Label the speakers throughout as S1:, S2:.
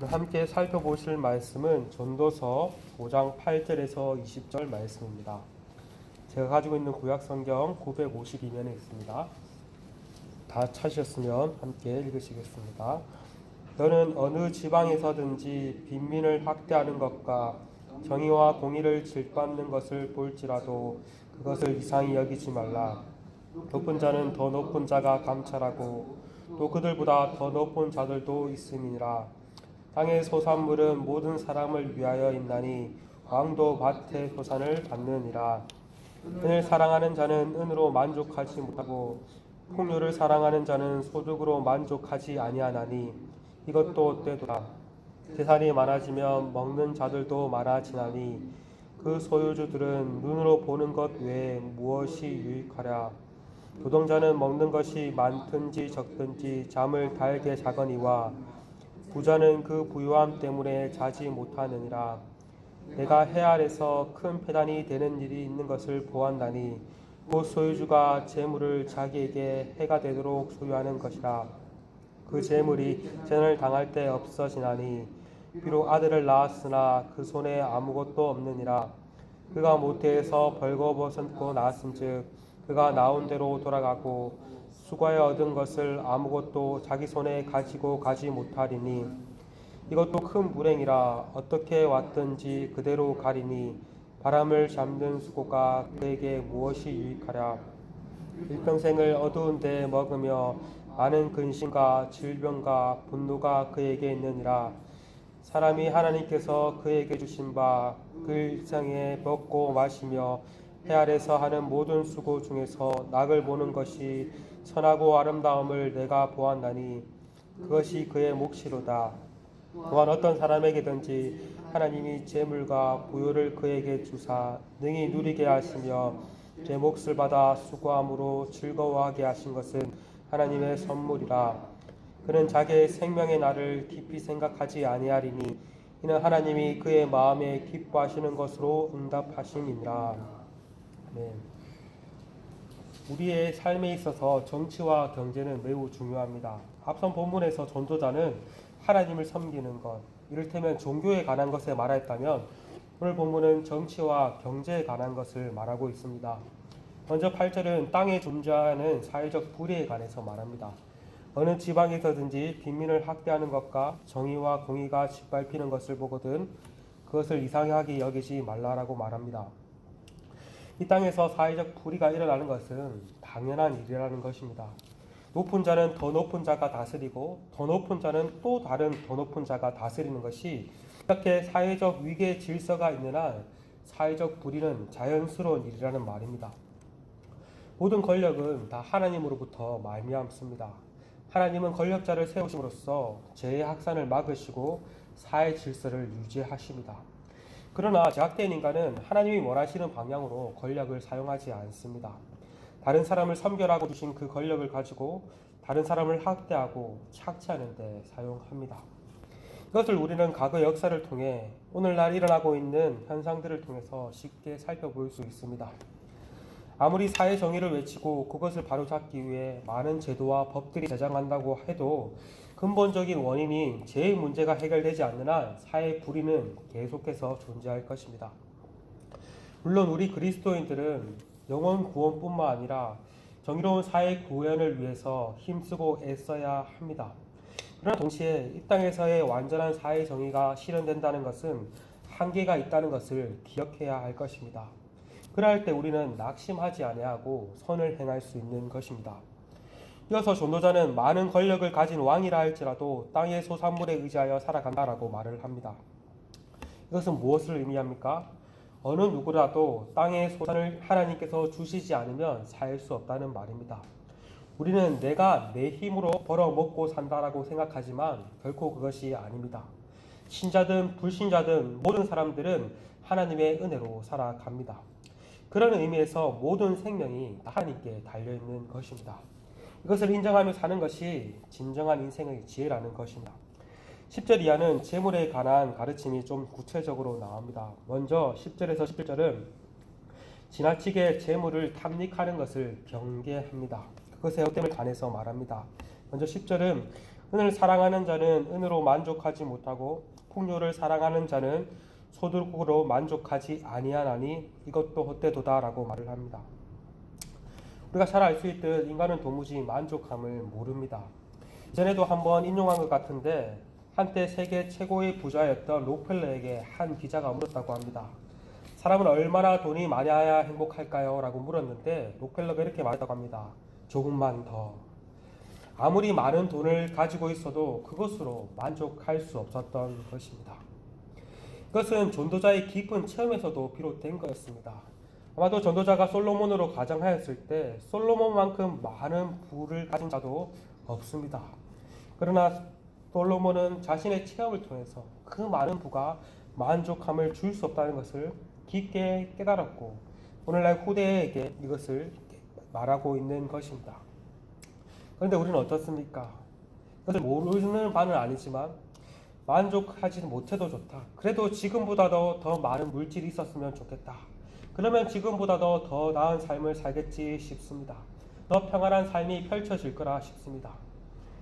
S1: 함께 살펴보실 말씀은 전도서 5장 8절에서 20절 말씀입니다. 제가 가지고 있는 구약성경 952면에 있습니다. 다 찾으셨으면 함께 읽으시겠습니다. 너는 어느 지방에서든지 빈민을 학대하는 것과 정의와 공의를 질밟는 것을 볼지라도 그것을 이상히 여기지 말라. 높은 자는 더 높은 자가 감찰하고 또 그들보다 더 높은 자들도 있음이니라. 땅의 소산물은 모든 사람을 위하여 있나니 왕도 밭의 소산을 받느니라. 은을 사랑하는 자는 은으로 만족하지 못하고 풍요를 사랑하는 자는 소득으로 만족하지 아니하나니 이것도 때도다. 재산이 많아지면 먹는 자들도 많아지나니 그 소유주들은 눈으로 보는 것 외에 무엇이 유익하랴. 노동자는 먹는 것이 많든지 적든지 잠을 달게 자거니와 부자는 그 부유함 때문에 자지 못하느니라. 내가 해 아래서 큰 패단이 되는 일이 있는 것을 보았나니 곧 소유주가 재물을 자기에게 해가 되도록 소유하는 것이라. 그 재물이 재난을 당할 때 없어지나니 비록 아들을 낳았으나 그 손에 아무것도 없느니라. 그가 모태에서 벌거벗고 낳았은즉 그가 나온 대로 돌아가고 수고하여 얻은 것을 아무것도 자기 손에 가지고 가지 못하리니 이것도 큰 불행이라. 어떻게 왔든지 그대로 가리니 바람을 잡는 수고가 그에게 무엇이 유익하랴. 일평생을 어두운 데에 먹으며 많은 근심과 질병과 분노가 그에게 있느니라. 사람이 하나님께서 그에게 주신 바 그 일상에 먹고 마시며 해 아래서 하는 모든 수고 중에서 낙을 보는 것이 선하고 아름다움을 내가 보았나니 그것이 그의 몫이로다. 또한 어떤 사람에게든지 하나님이 재물과 부요를 그에게 주사 능히 누리게 하시며 제 몫을 받아 수고함으로 즐거워하게 하신 것은 하나님의 선물이라. 그는 자기의 생명의 날을 깊이 생각하지 아니하리니 이는 하나님이 그의 마음에 기뻐하시는 것으로 응답하심이니라. 네. 우리의 삶에 있어서 정치와 경제는 매우 중요합니다. 앞선 본문에서 전도자는 하나님을 섬기는 것, 이를테면 종교에 관한 것에 말했다면 오늘 본문은 정치와 경제에 관한 것을 말하고 있습니다. 먼저 8절은 땅에 존재하는 사회적 불의에 관해서 말합니다. 어느 지방에서든지 빈민을 학대하는 것과 정의와 공의가 짓밟히는 것을 보거든 그것을 이상하게 여기지 말라라고 말합니다. 이 땅에서 사회적 불의가 일어나는 것은 당연한 일이라는 것입니다. 높은 자는 더 높은 자가 다스리고 더 높은 자는 또 다른 더 높은 자가 다스리는 것이 이렇게 사회적 위계 질서가 있는 한 사회적 불의는 자연스러운 일이라는 말입니다. 모든 권력은 다 하나님으로부터 말미암습니다. 하나님은 권력자를 세우심으로써 죄의 확산을 막으시고 사회 질서를 유지하십니다. 그러나 제약된 인간은 하나님이 원하시는 방향으로 권력을 사용하지 않습니다. 다른 사람을 섬결하고 주신 그 권력을 가지고 다른 사람을 학대하고 착취하는 데 사용합니다. 이것을 우리는 과거 역사를 통해 오늘날 일어나고 있는 현상들을 통해서 쉽게 살펴볼 수 있습니다. 아무리 사회 정의를 외치고 그것을 바로잡기 위해 많은 제도와 법들이 제정한다고 해도 근본적인 원인인 죄의 문제가 해결되지 않는 한 사회 불의는 계속해서 존재할 것입니다. 물론 우리 그리스도인들은 영혼 구원뿐만 아니라 정의로운 사회 구현을 위해서 힘쓰고 애써야 합니다. 그러나 동시에 이 땅에서의 완전한 사회 정의가 실현된다는 것은 한계가 있다는 것을 기억해야 할 것입니다. 그럴 때 우리는 낙심하지 아니하고 선을 행할 수 있는 것입니다. 이어서 전도자는 많은 권력을 가진 왕이라 할지라도 땅의 소산물에 의지하여 살아간다라고 말을 합니다. 이것은 무엇을 의미합니까? 어느 누구라도 땅의 소산을 하나님께서 주시지 않으면 살 수 없다는 말입니다. 우리는 내가 내 힘으로 벌어먹고 산다라고 생각하지만 결코 그것이 아닙니다. 신자든 불신자든 모든 사람들은 하나님의 은혜로 살아갑니다. 그런 의미에서 모든 생명이 하나님께 달려있는 것입니다. 이것을 인정하며 사는 것이 진정한 인생의 지혜라는 것입니다. 10절 이하는 재물에 관한 가르침이 좀 구체적으로 나옵니다. 먼저 10절에서 11절은 지나치게 재물을 탐닉하는 것을 경계합니다. 그것의 헛됨을 관해서 말합니다. 먼저 10절은 은을 사랑하는 자는 은으로 만족하지 못하고 풍요를 사랑하는 자는 소득으로 만족하지 아니하나니 이것도 헛되도다라고 말을 합니다. 우리가 잘 알 수 있듯 인간은 도무지 만족함을 모릅니다. 전에도 한번 인용한 것 같은데 한때 세계 최고의 부자였던 록펠러에게 한 기자가 물었다고 합니다. 사람은 얼마나 돈이 많아야 행복할까요? 라고 물었는데 록펠러가 이렇게 말했다고 합니다. 조금만 더. 아무리 많은 돈을 가지고 있어도 그것으로 만족할 수 없었던 것입니다. 이것은 전도자의 깊은 체험에서도 비롯된 거였습니다. 아마도 전도자가 솔로몬으로 가정하였을 때 솔로몬만큼 많은 부를 가진 자도 없습니다. 그러나 솔로몬은 자신의 체험을 통해서 그 많은 부가 만족함을 줄 수 없다는 것을 깊게 깨달았고 오늘날 후대에게 이것을 말하고 있는 것입니다. 그런데 우리는 어떻습니까? 그것을 모르는 바는 아니지만 만족하지 못해도 좋다. 그래도 지금보다도 더 많은 물질이 있었으면 좋겠다. 그러면 지금보다도 더 나은 삶을 살겠지 싶습니다. 더 평안한 삶이 펼쳐질 거라 싶습니다.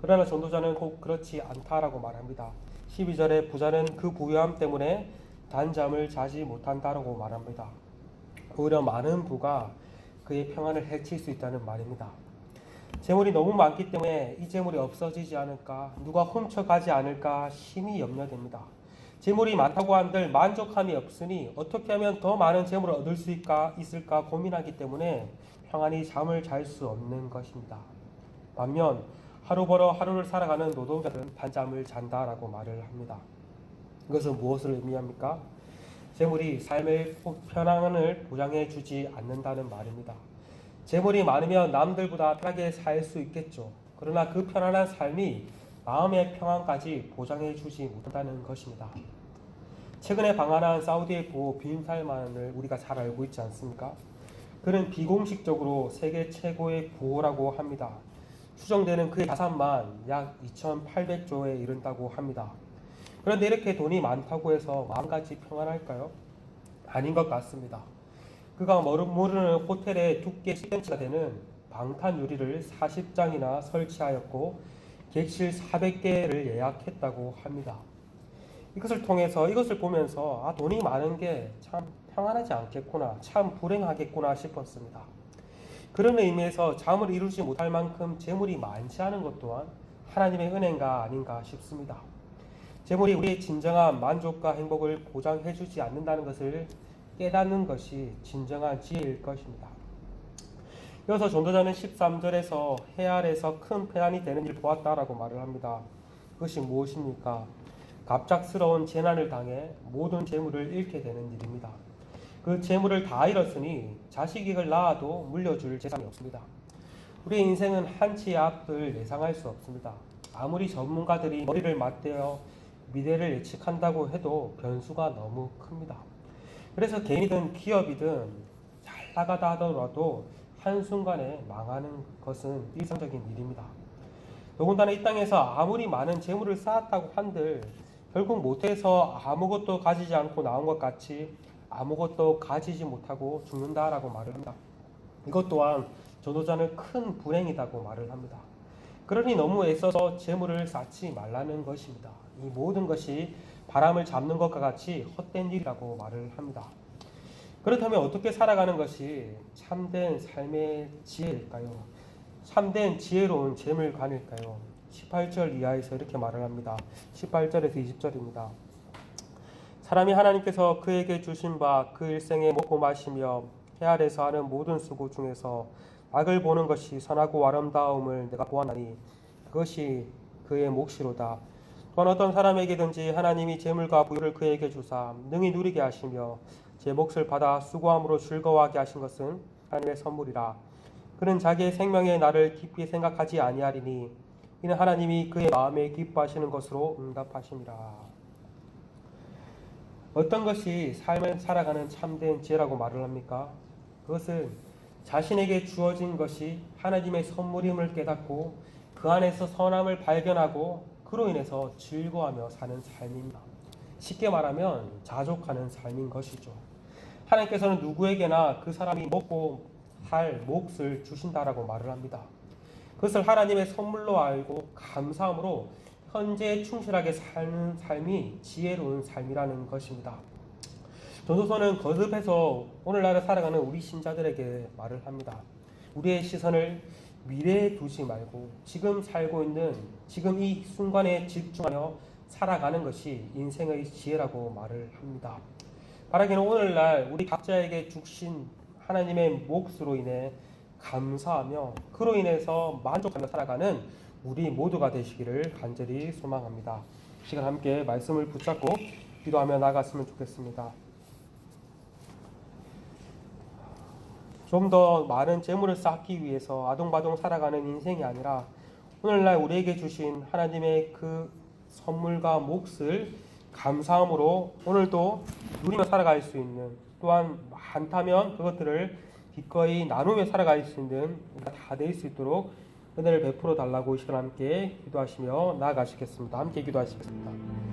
S1: 그러나 전도자는 꼭 그렇지 않다라고 말합니다. 12절에 부자는 그 부유함 때문에 단잠을 자지 못한다라고 말합니다. 오히려 많은 부가 그의 평안을 해칠 수 있다는 말입니다. 재물이 너무 많기 때문에 이 재물이 없어지지 않을까, 누가 훔쳐가지 않을까 심히 염려됩니다. 재물이 많다고 한들 만족함이 없으니 어떻게 하면 더 많은 재물을 얻을 수 있을까 고민하기 때문에 평안히 잠을 잘 수 없는 것입니다. 반면 하루 벌어 하루를 살아가는 노동자들은 단잠을 잔다라고 말을 합니다. 이것은 무엇을 의미합니까? 재물이 삶의 편안을 보장해 주지 않는다는 말입니다. 재물이 많으면 남들보다 편하게 살 수 있겠죠. 그러나 그 편안한 삶이 마음의 평안까지 보장해 주지 못한다는 것입니다. 최근에 방한한 사우디의 부호 빈 살만을 우리가 잘 알고 있지 않습니까? 그는 비공식적으로 세계 최고의 부호라고 합니다. 추정되는 그의 자산만 약 2,800조에 이른다고 합니다. 그런데 이렇게 돈이 많다고 해서 마음까지 평안할까요? 아닌 것 같습니다. 그가 모르는 호텔에 두께 10cm가 되는 방탄 유리를 40장이나 설치하였고 객실 400개를 예약했다고 합니다. 이것을 보면서 돈이 많은 게 참 평안하지 않겠구나, 참 불행하겠구나 싶었습니다. 그런 의미에서 잠을 이루지 못할 만큼 재물이 많지 않은 것 또한 하나님의 은혜가 아닌가 싶습니다. 재물이 우리의 진정한 만족과 행복을 보장해 주지 않는다는 것을 깨닫는 것이 진정한 지혜일 것입니다. 이어서 전도자는 13절에서 해 아래서 큰 패난이 되는 일 보았다라고 말을 합니다. 그것이 무엇입니까? 갑작스러운 재난을 당해 모든 재물을 잃게 되는 일입니다. 그 재물을 다 잃었으니 자식을 낳아도 물려줄 재산이 없습니다. 우리의 인생은 한치의 앞을 예상할 수 없습니다. 아무리 전문가들이 머리를 맞대어 미래를 예측한다고 해도 변수가 너무 큽니다. 그래서 개인이든 기업이든 잘 나가다 하더라도 한순간에 망하는 것은 일상적인 일입니다. 더군다나 이 땅에서 아무리 많은 재물을 쌓았다고 한들 결국 못해서 아무것도 가지지 않고 나온 것 같이 아무것도 가지지 못하고 죽는다라고 말을 합니다. 이것 또한 전도자는 큰 불행이라고 말을 합니다. 그러니 너무 애써서 재물을 쌓지 말라는 것입니다. 이 모든 것이 바람을 잡는 것과 같이 헛된 일이라고 말을 합니다. 그렇다면 어떻게 살아가는 것이 참된 삶의 지혜일까요? 참된 지혜로운 재물관일까요? 18절 이하에서 이렇게 말을 합니다. 18절에서 20절입니다. 사람이 하나님께서 그에게 주신 바 그 일생에 먹고 마시며 해 아래서 하는 모든 수고 중에서 악을 보는 것이 선하고 아름다움을 내가 보았나니 그것이 그의 몫이로다. 또한 어떤 사람에게든지 하나님이 재물과 부유를 그에게 주사 능히 누리게 하시며 제 몫을 받아 수고함으로 즐거워하게 하신 것은 하나님의 선물이라. 그는 자기의 생명의 날을 깊이 생각하지 아니하리니 이는 하나님이 그의 마음에 기뻐하시는 것으로 응답하심이라. 어떤 것이 삶을 살아가는 참된 지혜라고 말을 합니까? 그것은 자신에게 주어진 것이 하나님의 선물임을 깨닫고 그 안에서 선함을 발견하고 그로 인해서 즐거워하며 사는 삶입니다. 쉽게 말하면 자족하는 삶인 것이죠. 하나님께서는 누구에게나 그 사람이 먹고 할 몫을 주신다라고 말을 합니다. 그것을 하나님의 선물로 알고 감사함으로 현재에 충실하게 사는 삶이 지혜로운 삶이라는 것입니다. 전도서는 거듭해서 오늘날을 살아가는 우리 신자들에게 말을 합니다. 우리의 시선을 미래에 두지 말고 지금 살고 있는 지금 이 순간에 집중하며 살아가는 것이 인생의 지혜라고 말을 합니다. 바라기는 오늘날 우리 각자에게 주신 하나님의 몫으로 인해 감사하며 그로 인해서 만족하며 살아가는 우리 모두가 되시기를 간절히 소망합니다. 시간 함께 말씀을 붙잡고 기도하며 나아갔으면 좋겠습니다. 좀 더 많은 재물을 쌓기 위해서 아동바동 살아가는 인생이 아니라 오늘날 우리에게 주신 하나님의 그 선물과 몫을 감사함으로 오늘도 누리며 살아갈 수 있는, 또한 많다면 그것들을 기꺼이 나누며 살아갈 수 있는 우리가 다 될 수 있도록 은혜를 베풀어 달라고 이 시간 함께 기도하시며 나아가시겠습니다. 함께 기도하시겠습니다.